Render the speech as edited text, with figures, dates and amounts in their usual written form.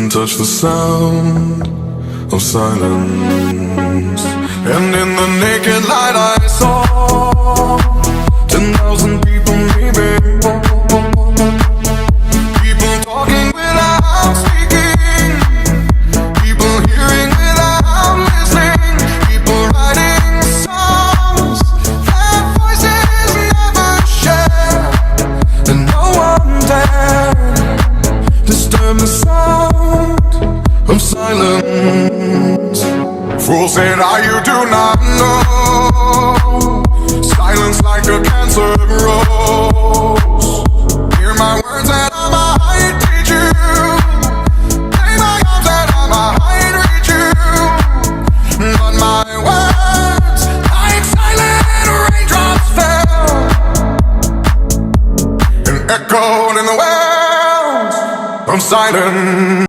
touch the sound of silence. And in the naked light I saw 10,000 people maybe. People talking without speaking, people hearing without listening, people writing songs that voices never share. And no one dared disturb the sound of silence. Fool said, you do not know. Silence like a cancer grows. Hear my words and I might teach you. Play my arms and I might reach you. But my words, like silent raindrops, fell and echoed in the wells of silence.